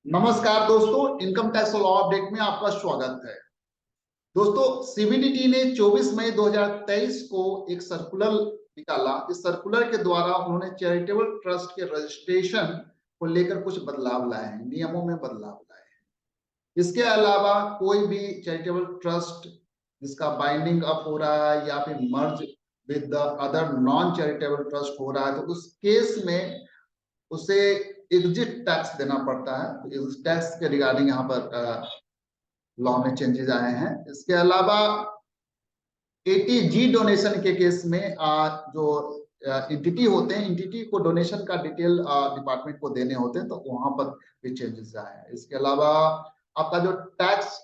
नमस्कार दोस्तों, income tax law update में आपका स्वागत है। दोस्तों, सीबीडीटी ने 24 मई 2023 को एक सर्कुलर निकाला। इस सर्कुलर के द्वारा उन्होंने चैरिटेबल ट्रस्ट के रजिस्ट्रेशन को लेकर कुछ बदलाव लाए हैं, नियमों में बदलाव लाए हैं। इसके अलावा कोई भी चैरिटेबल ट्रस्ट जिसका बाइंडिंग अप हो रहा है या फिर merge with the other non charitable trust हो रहा है, तो उस केस में उसे एग्जिट टैक्स देना पड़ता है। तो इस टैक्स के रिगार्डिंग यहाँ पर लॉ में चेंजेस आए हैं। इसके अलावा एटीजी डोनेशन के केस में जो एंटिटी होते हैं, एंटिटी को डोनेशन का डिटेल डिपार्टमेंट को देने होते हैं, तो वहां पर भी चेंजेस आए हैं। इसके अलावा आपका जो टैक्स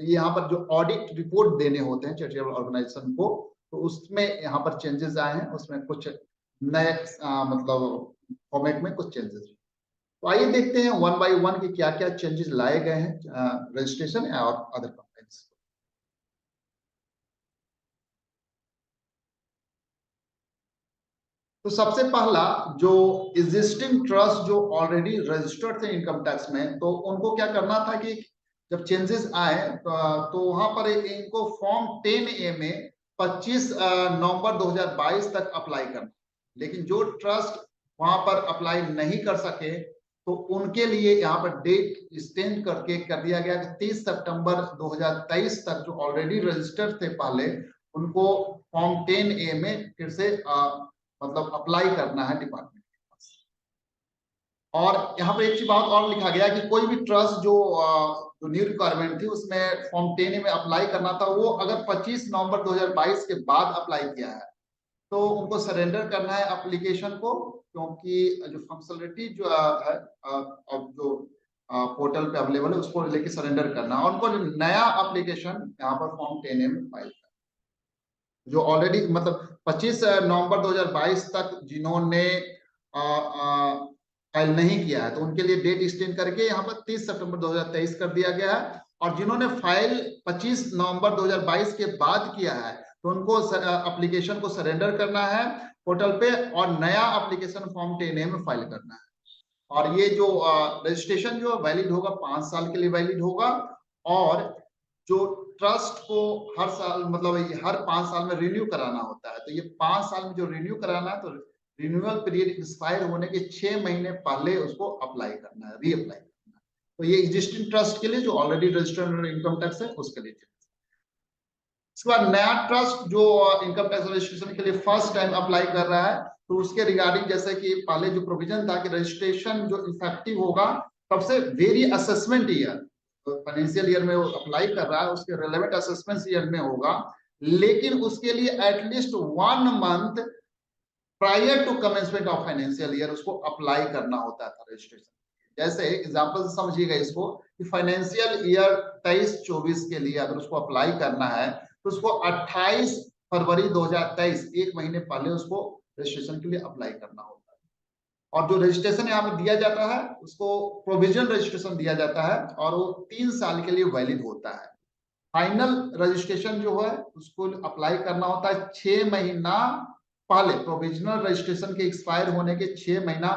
यहाँ पर जो ऑडिट रिपोर्ट देने होते हैं चैरिटेबल ऑर्गेनाइजेशन को, तो उसमें यहाँ पर चेंजेस आए हैं। उसमें कुछ नए मतलब फॉर्मेट में कुछ चेंजेस। तो आइए देखते हैं वन बाय वन कि क्या क्या चेंजेस लाए गए हैं रजिस्ट्रेशन और अदर कंप्लेंट्स। तो सबसे पहला, जो एग्जिस्टिंग ट्रस्ट जो ऑलरेडी रजिस्टर्ड थे इनकम टैक्स में, तो उनको क्या करना था कि जब चेंजेस आए तो वहां पर इनको फॉर्म 10A में 25 नवंबर 2022 तक अप्लाई करना। लेकिन जो ट्रस्ट वहां पर अप्लाई नहीं कर सके, तो उनके लिए यहाँ पर डेट एक्सटेंड करके कर दिया गया कि 30 सितंबर 2023 तक जो ऑलरेडी रजिस्टर्ड थे पहले, उनको फॉर्म 10A में फिर से मतलब अप्लाई करना है डिपार्टमेंट के पास। और यहाँ पर एक चीज बात और लिखा गया कि कोई भी ट्रस्ट जो न्यू रिक्वायरमेंट थी उसमें फॉर्म 10A में अप्लाई करना था, वो अगर 25 नवंबर 2022 के बाद अप्लाई किया है तो उनको सरेंडर करना है एप्लीकेशन को, क्योंकि जो फंक्शनलिटी जो है अब जो पोर्टल पे अवेलेबल है उसको लेके सरेंडर करना है। और उनको नया एप्लीकेशन यहाँ पर फॉर्म 10A में फाइल करना। जो ऑलरेडी मतलब 25 नवंबर 2022 तक जिन्होंने फाइल नहीं किया है, तो उनके लिए डेट एक्सटेंड करके यहाँ पर 30 सितंबर 2023 कर दिया गया है। और जिन्होंने फाइल 25 नवंबर 2022 के बाद किया है, तो उनको एप्लीकेशन को सरेंडर करना है पोर्टल पे और नया एप्लीकेशन फॉर्म 10A में फाइल करना है। और ये जो रजिस्ट्रेशन जो वैलिड होगा 5 साल के लिए वैलिड होगा। और जो ट्रस्ट को हर साल मतलब हर 5 साल में रिन्यू कराना होता है, तो ये 5 साल में जो रिन्यू कराना है, तो रिन्यूअल पीरियड एक्सपायर होने के 6 महीने पहले उसको अप्लाई करना है, रीअप्लाई करना है। तो ये एग्जिस्टिंग ट्रस्ट के लिए जो ऑलरेडी रजिस्टर्ड इनकम टैक्स है उसके लिए। इसके बाद नया ट्रस्ट जो इनकम टैक्स रजिस्ट्रेशन के लिए फर्स्ट टाइम अप्लाई कर रहा है, तो उसके रिगार्डिंग जैसे कि पहले जो प्रोविजन था कि रजिस्ट्रेशन जो इफेक्टिव होगा तब से very assessment year, financial year में वो अप्लाई कर रहा है, उसके रिलेवेंट असेसमेंट ईयर में होगा। लेकिन उसके लिए at least 1 month prior to commencement of financial year उसको अप्लाई करना होता था रजिस्ट्रेशन। जैसे एग्जांपल से समझिएगा इसको कि फाइनेंशियल ईयर 23-24 के लिए अगर उसको अप्लाई करना है, तो उसको 28 फरवरी 2023 एक महीने पहले उसको रजिस्ट्रेशन के लिए अप्लाई करना होता है। और जो रजिस्ट्रेशन यहाँ पे दिया जाता है उसको प्रोविजनल रजिस्ट्रेशन दिया जाता है और वो 3 साल के लिए वैलिड होता है। फाइनल रजिस्ट्रेशन जो है उसको अप्लाई करना होता है 6 महीना पहले, प्रोविजनल रजिस्ट्रेशन के एक्सपायर होने के 6 महीना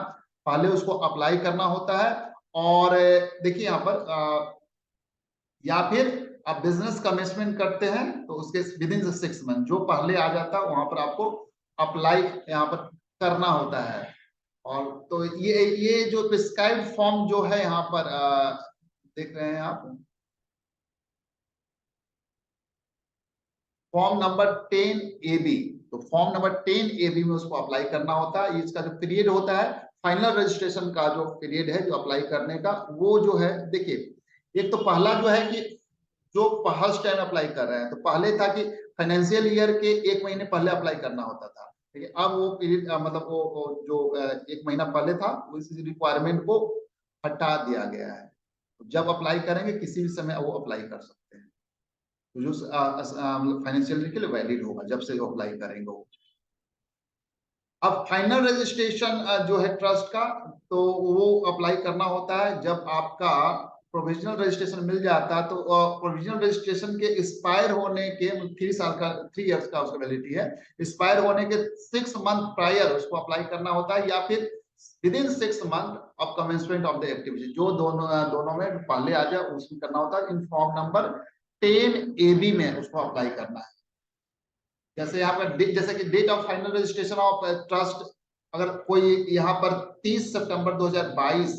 पहले उसको अप्लाई करना होता है। और देखिए यहाँ पर या फिर आप बिजनेस कमेंसमेंट करते हैं तो उसके विद इन 6 मंथ जो पहले आ जाता है वहां पर आपको अप्लाई यहाँ पर करना होता है। और तो ये जो प्रिस्क्राइब्ड फॉर्म जो है यहाँ पर देख रहे हैं आप, फॉर्म नंबर 10AB, तो फॉर्म नंबर 10AB में उसको अप्लाई करना होता है। इसका जो पीरियड होता है फाइनल रजिस्ट्रेशन का जो पीरियड है जो अप्लाई करने का, वो जो है देखिए, एक तो पहला जो है कि जो फर्स्ट टाइम अप्लाई कर रहे हैं, तो पहले था कि फाइनेंशियल ईयर के 1 महीने पहले अप्लाई करना होता था। ठीक है, अब वो पीरियड मतलब वो जो 1 महीना पहले था उस रिक्वायरमेंट को हटा दिया गया है। तो जब अप्लाई करेंगे किसी भी समय वो अप्लाई कर सकते हैं, तो जो मतलब फाइनेंशियल ईयर के लिए वैलिड होगा जब से वो अप्लाई करेंगे वो। अब फाइनल रजिस्ट्रेशन जो है ट्रस्ट का, तो वो अप्लाई करना होता है जब आपका प्रोविजनल रजिस्ट्रेशन मिल जाता है। तो प्रोविजनल रजिस्ट्रेशन के एक्सपायर होने के 3 इयर्स का उसका वैलिडिटी है, एक्सपायर होने के 6 मंथ प्रायर उसको अप्लाई करना होता है, या फिर within 6 month of commencement of the activity, जो दोनों में पहले आ जाए उसमें करना होता है। इन फॉर्म नंबर 10AB में उसको अप्लाई करना है। जैसे यहाँ पर जैसे कि date of final registration of trust, अगर कोई यहाँ पर 30 सितंबर 2022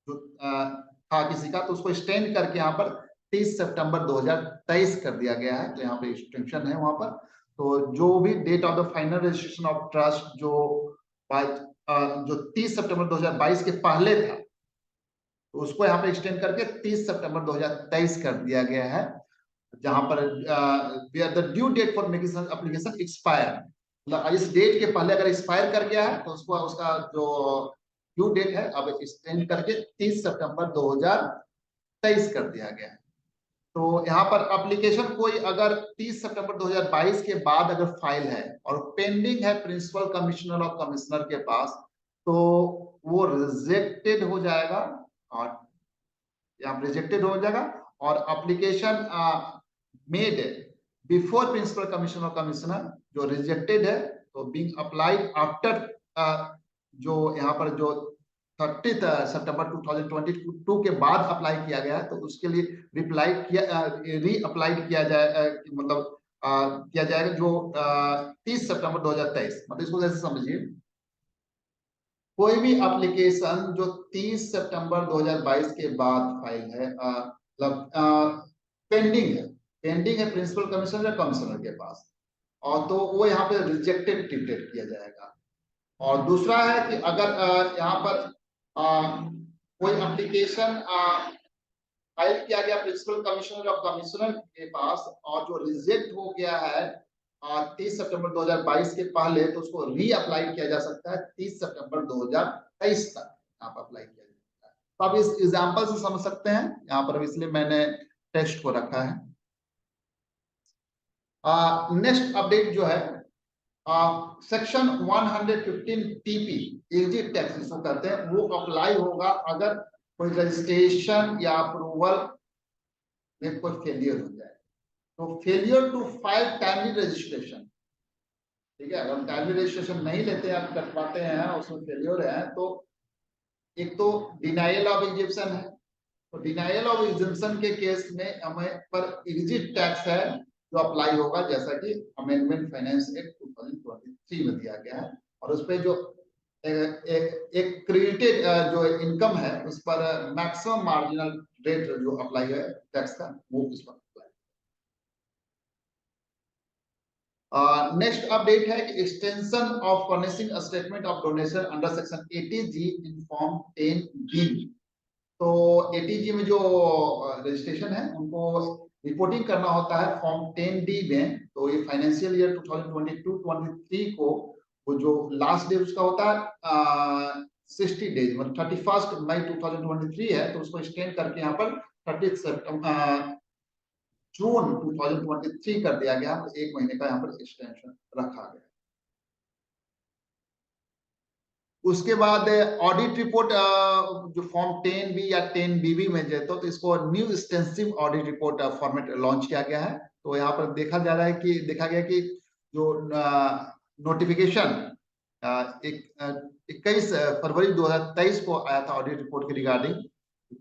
जो था किसी का, तो उसको एक्सटेंड करके यहाँ पर 30 सितंबर 2023 कर दिया गया है। तो यहाँ पे एक्सटेंशन है वहां पर। तो जो भी date of the final registration of trust जो 30 सितंबर 2022 के पहले था, तो उसको यहाँ पे एक्सटेंड करके 30 सितंबर 2023 कर दिया गया है। जहां पर the due date for making application expire, मतलब इस डेट के पहले अगर एक्सपायर कर गया है तो उसका जो ड्यू डेट है अब एक्सटेंड करके 30 सितंबर 2023 कर दिया गया है। तो यहाँ पर एप्लीकेशन कोई अगर 30 सितंबर 2022 के बाद अगर फाइल है और पेंडिंग है प्रिंसिपल कमिश्नर और कमिश्नर के पास, तो वो रिजेक्टेड हो जाएगा। और यहाँ रिजेक्टेड हो जाएगा। और application made before principal commissioner और कमिश्नर जो रिजेक्टेड है, तो बीइंग अप्लाइड आफ्टर जो यहाँ पर जो 30 सितंबर 2022 के बाद अप्लाई किया गया है, तो उसके लिए रीअप्लाइड किया जाए, मतलब किया जाएगा जो 30 सितंबर 2023। मतलब इसको जैसे समझिए, कोई भी एप्लीकेशन जो 30 सितंबर 2022 के बाद फाइल है, मतलब पेंडिंग है प्रिंसिपल कमिश्नर या कमिश्नर के पास, और तो वो यहाँ पे रिजेक्टेड ट्रीटेड किया जाएगा। और दूसरा है कि अगर यहाँ पर कोई एप्लीकेशन फाइल किया गया प्रिंसिपल कमिश्नर और कमिश्नर के पास और जो रिजेक्ट हो गया है 30 सितंबर 2022 के पहले, तो उसको रीअप्लाई किया जा सकता है 30 सितंबर 2023 तक यहाँ पर अप्लाई किया जा सकता है। तो आप इस एग्जांपल से समझ सकते हैं यहाँ पर, इसलिए मैंने टेक्स्ट को रखा है। नेक्स्ट अपडेट जो है सेक्शन 115 टीपी एग्जिट टैक्स इसको कहते हैं, वो अप्लाई होगा अगर कोई रजिस्ट्रेशन या अप्रूवल में कोई फेलियर हो जाए। तो failure to file timely registration, ठीक है, अगर टाइमली रजिस्ट्रेशन नहीं लेते आप कटवाते हैं उसमें फेलियर है, तो एक तो डिनाइल ऑफ एग्जिबिशन है। तो डिनाइल ऑफ एग्जिबिशन के केस में हमें पर एग्जिट टैक्स है जो अप्लाई होगा, जैसा कि अमेंडमेंट फाइनेंस एक्ट 2023 में दिया गया है। और उस पर जो एक क्रेडिटेड जो इनकम है उस पर मैक्सिमम मार्जिनल रेट जो अप्लाई है टैक्स का, वो उस पर अप्लाई। नेक्स्ट अपडेट है कि extension of furnishing statement of donation under section 80G in form 10B। तो 80G में जो रजिस्ट्रेशन है उनको रिपोर्टिंग करना होता है फॉर्म 10D में। तो ये फाइनेंशियल ईयर 2022-23 को वो जो लास्ट डे उसका होता है 60 डेज, मतलब 31 मई 2023 है, तो उसको एक्सटेंड करके यहाँ पर 30 जून 2023 कर दिया गया। तो 1 महीने का यहाँ पर एक्सटेंशन रखा गया। उसके बाद ऑडिट रिपोर्ट जो फॉर्म 10B या 10BB में जो तो इसको new extensive audit report format launch किया गया है। तो यहाँ पर देखा गया कि जो नोटिफिकेशन 21 फरवरी 2023 को आया था ऑडिट रिपोर्ट के रिगार्डिंग,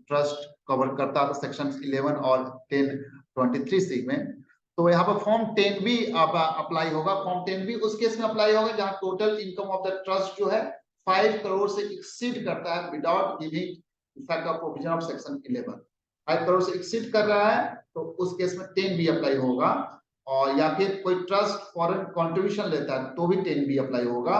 ट्रस्ट कवर करता था सेक्शन 11 और 1023C में। तो यहाँ पर फॉर्म 10B अप्लाई होगा। फॉर्म 10B उस केस में अप्लाई होगा जहाँ total income of the trust जो है 5 करोड़ से एक्सीड करता है without giving effect of provision of section 11। 5 crore से एक्सीड कर रहा है तो उस केस में 10B अप्लाई होगा। और या फिर कोई ट्रस्ट फॉरेन कंट्रीब्यूशन लेता है तो भी 10B अप्लाई होगा।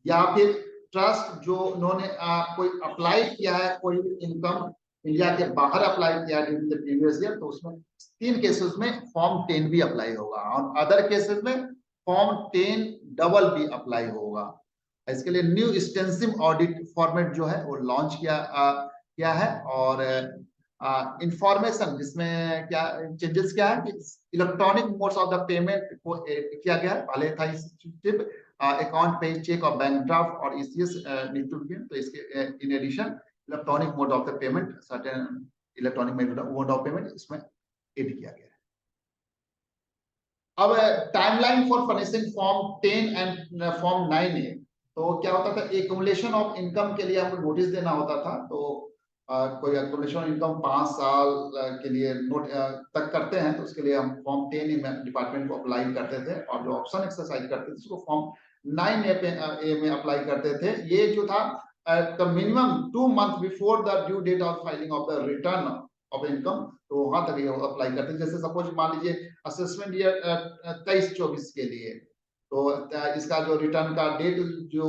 या फिर ट्रस्ट जो उन्होंने कोई अप्लाई किया है, कोई इनकम इंडिया के बाहर अप्लाई किया है ड्यूरिंग द प्रीवियस ईयर, तो उसमें 3 केसेस में फॉर्म 10B अप्लाई होगा। और अदर केसेस में फॉर्म 10BB अप्लाई होगा। इसके लिए न्यू एक्सटेंसिव ऑडिट फॉर्मेट जो है वो लॉन्च किया है। और इंफॉर्मेशन जिसमें क्या चेंजेस क्या है कि electronic modes of the payment को किया गया है। पहले था सिर्फ अकाउंट पे चेक और बैंक ड्राफ्ट और ईसीएस नीड टू बी, तो इसके in addition electronic mode of the payment, certain electronic mode of payment इसमें एड किया गया है। अब timeline for furnishing form 10 and form 9A। तो क्या होता था, एक्युमुलेशन ऑफ इनकम के लिए हमको नोटिस देना होता था। तो कोई एक्युमुलेशन इनकम 5 साल के लिए नोट तक करते हैं तो उसके लिए हम फॉर्म 10 डिपार्टमेंट को अप्लाई करते थे, और जो ऑप्शन एक्सरसाइज करते थे उसको फॉर्म 9A में अप्लाई करते थे। ये जो था the minimum 2 month before the due date of filing of the return of income, तो वहां तक ये अप्लाई करते थे। जैसे सपोज मान लीजिए असेसमेंट ईयर 23-24 के लिए, तो इसका जो रिटर्न का डेट जो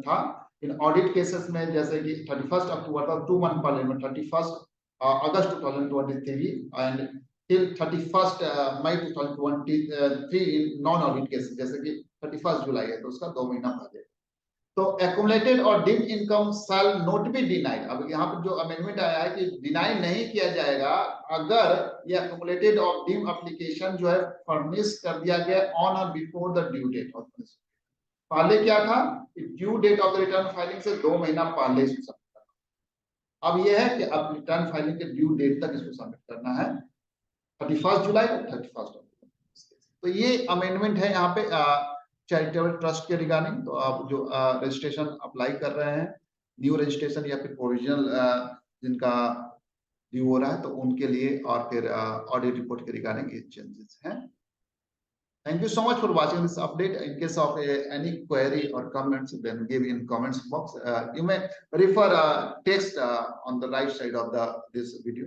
था इन ऑडिट केसेस में, जैसे कि 31 अक्टूबर था, 2 मंथ पहले में 31 अगस्त 2023 एंड टिल 31 मई 2023 इन नॉन ऑडिट केसेस, जैसे कि 31 जुलाई है तो उसका 2 महीना पहले। तो एक्युमुलेटेड और dim income shall not be denied. अब यहाँ पर जो अमेंडमेंट आया है कि डिनाई नहीं किया जाएगा अगर ये एक्युमुलेटेड और डिम एप्लीकेशन जो है फर्निश कर दिया गया ऑन और before the due date of. पहले क्या था, due date of the return filing से 2 महीना पहले इसको सबमिट करना। अब यह है कि अब रिटर्न फाइलिंग के ड्यू डेट तक इसको सबमिट करना है, 31 जुलाई और 31 तो ये अमेंडमेंट है यहाँ पे चैरिटेबल ट्रस्ट के रिगार्डिंग। तो आप जो रजिस्ट्रेशन अप्लाई कर रहे हैं, न्यू रजिस्ट्रेशन या फिर प्रोविजनल जिनका ड्यू हो रहा है, तो उनके लिए, और फिर ऑडिट रिपोर्ट के रिगार्डिंग ये चेंजेस हैं। Thank you so much for watching this update. In case of any query or comments, then give in comments box. You may refer text on the right side of this video.